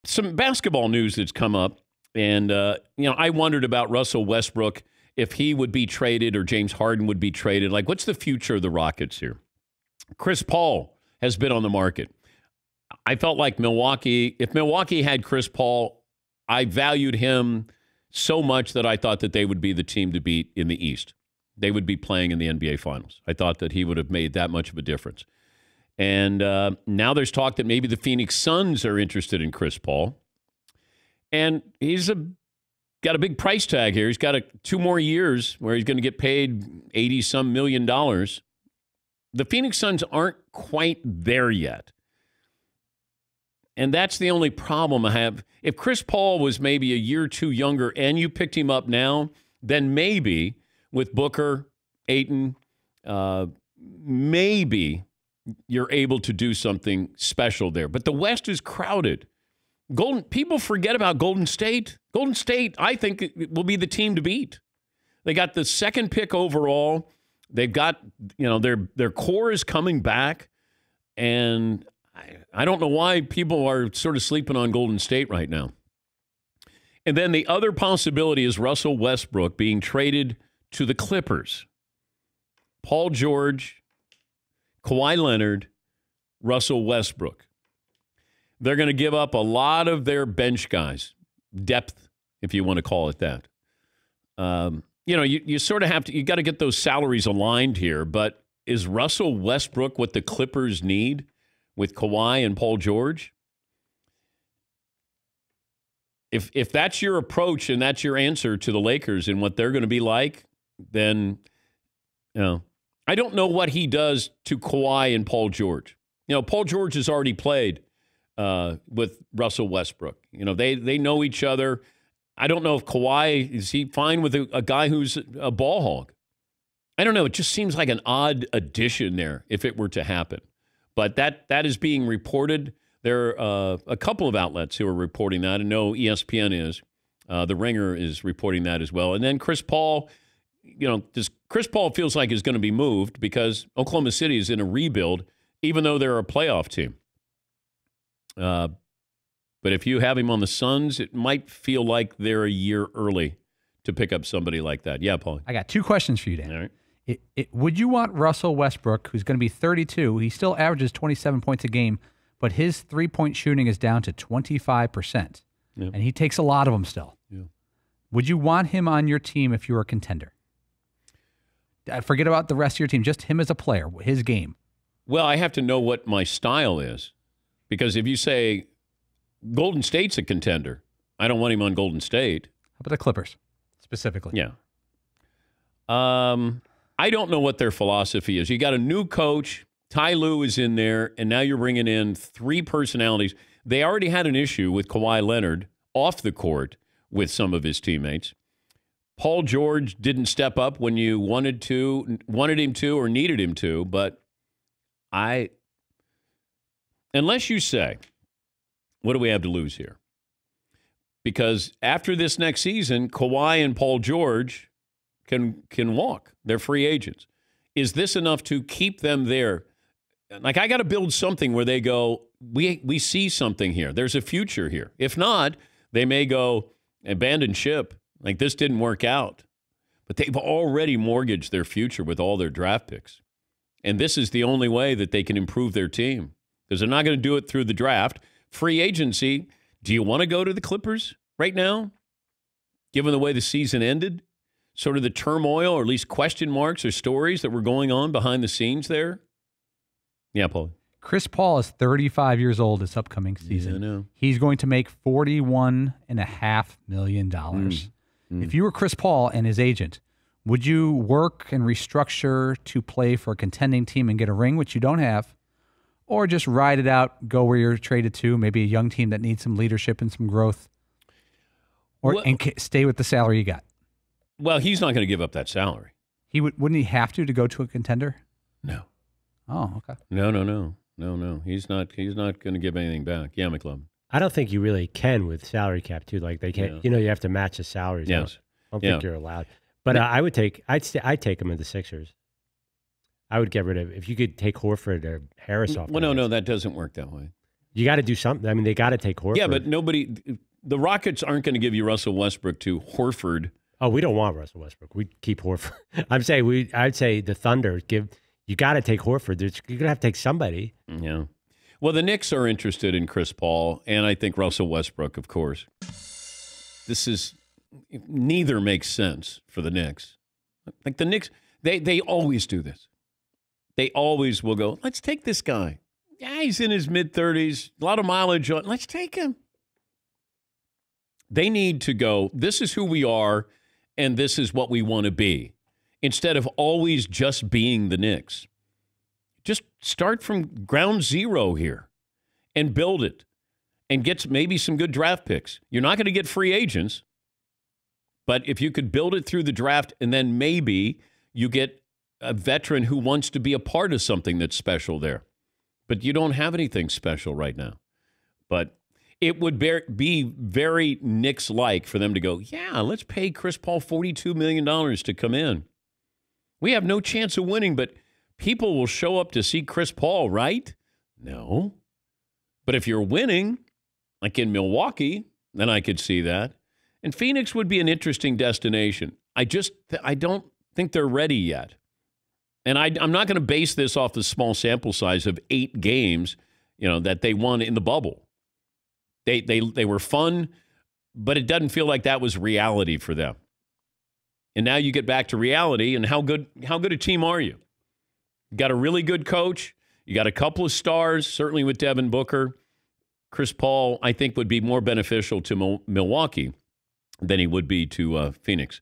Some basketball news that's come up, and I wondered about Russell Westbrook, if he would be traded or James Harden would be traded. Like, what's the future of the Rockets here? Chris Paul has been on the market. I felt like if Milwaukee had Chris Paul, I valued him so much that I thought that they would be the team to beat in the East. They would be playing in the NBA Finals. I thought that he would have made that much of a difference. And now there's talk that maybe the Phoenix Suns are interested in Chris Paul. And he's got a big price tag here. He's got 2 more years where he's going to get paid $80-some million. The Phoenix Suns aren't quite there yet. And that's the only problem I have. If Chris Paul was maybe a year or 2 younger and you picked him up now, then maybe with Booker, Ayton, maybe you're able to do something special there. But the West is crowded. People forget about Golden State. Golden State, I think, will be the team to beat. They got the 2nd pick overall. They've got, their core is coming back. And I don't know why people are sort of sleeping on Golden State right now. And then the other possibility is Russell Westbrook being traded to the Clippers. Paul George, Kawhi Leonard, Russell Westbrook. They're going to give up a lot of their bench guys, depth, if you want to call it that. You sort of have to, you got to get those salaries aligned here, but is Russell Westbrook what the Clippers need with Kawhi and Paul George? If that's your approach and that's your answer to the Lakers and what they're going to be like, then, I don't know what he does to Kawhi and Paul George. Paul George has already played with Russell Westbrook. They know each other. I don't know if Kawhi, is he fine with a guy who's a ball hog? I don't know. It just seems like an odd addition there if it were to happen. But that is being reported. There are a couple of outlets who are reporting that. I know ESPN is. The Ringer is reporting that as well. And then Chris Paul, Chris Paul feels like is going to be moved because Oklahoma City is in a rebuild, even though they're a playoff team. But if you have him on the Suns, it might feel like they're a year early to pick up somebody like that. Yeah, Paul. I got 2 questions for you, Dan. All right. Would you want Russell Westbrook, who's going to be 32, he still averages 27 points a game, but his 3-point shooting is down to 25%, and he takes a lot of them still. Yeah. Would you want him on your team if you were a contender? Forget about the rest of your team, just him as a player, his game. Well, I have to know what my style is, because if you say Golden State's a contender, I don't want him on Golden State. How about the Clippers, specifically? Yeah. I don't know what their philosophy is. You got a new coach. Ty Lue is in there, and now you're bringing in 3 personalities. They already had an issue with Kawhi Leonard off the court with some of his teammates. Paul George didn't step up when you wanted him to, or needed him to, but unless you say, what do we have to lose here? Because after this next season, Kawhi and Paul George can walk. They're free agents. Is this enough to keep them there? Like, I got to build something where they go, we see something here. There's a future here. If not, they may go abandon ship. Like, this didn't work out. But they've already mortgaged their future with all their draft picks. And this is the only way that they can improve their team, because they're not going to do it through the draft. Free agency, do you want to go to the Clippers right now, given the way the season ended? Sort of the turmoil, or at least question marks or stories that were going on behind the scenes there? Yeah, Paul. Chris Paul is 35 years old this upcoming season. Yeah, I know. He's going to make $41.5 million. If you were Chris Paul and his agent, would you work and restructure to play for a contending team and get a ring, which you don't have, or just ride it out, go where you're traded to, maybe a young team that needs some leadership and some growth, and stay with the salary you got? Well, he's not going to give up that salary. Wouldn't he have to go to a contender? No. Oh, okay. No. He's not going to give anything back. Yeah, McClellan. I don't think you really can with salary cap too. Like, they can't. You have to match the salaries. Yes. I don't think you're allowed. But I'd take him in the Sixers. I would get rid of, if you could take Horford or Harris off. Well, no, that doesn't work that way. You got to do something. I mean, they got to take Horford. Yeah, but the Rockets aren't going to give you Russell Westbrook to Horford. Oh, we don't want Russell Westbrook. We keep Horford. I'd say the Thunder you got to take Horford. You're going to have to take somebody. Yeah. Well, the Knicks are interested in Chris Paul, and I think Russell Westbrook, of course. Neither makes sense for the Knicks. Like the Knicks, they always do this. They always will go, let's take this guy. Yeah, he's in his mid-30s, a lot of mileage on. Let's take him. They need to go, this is who we are, and this is what we want to be, instead of always just being the Knicks. Just start from ground zero here and build it and get maybe some good draft picks. You're not going to get free agents, but if you could build it through the draft and then maybe you get a veteran who wants to be a part of something that's special there. But you don't have anything special right now. But it would be very Knicks-like for them to go, yeah, let's pay Chris Paul $42 million to come in. We have no chance of winning, but people will show up to see Chris Paul, right? No. But if you're winning, like in Milwaukee, then I could see that. And Phoenix would be an interesting destination. I don't think they're ready yet. And I'm not going to base this off the small sample size of 8 games, that they won in the bubble. They were fun, but it doesn't feel like that was reality for them. And now you get back to reality, and how good a team are you? You got a really good coach. You got a couple of stars, certainly with Devin Booker. Chris Paul, I think, would be more beneficial to Milwaukee than he would be to Phoenix.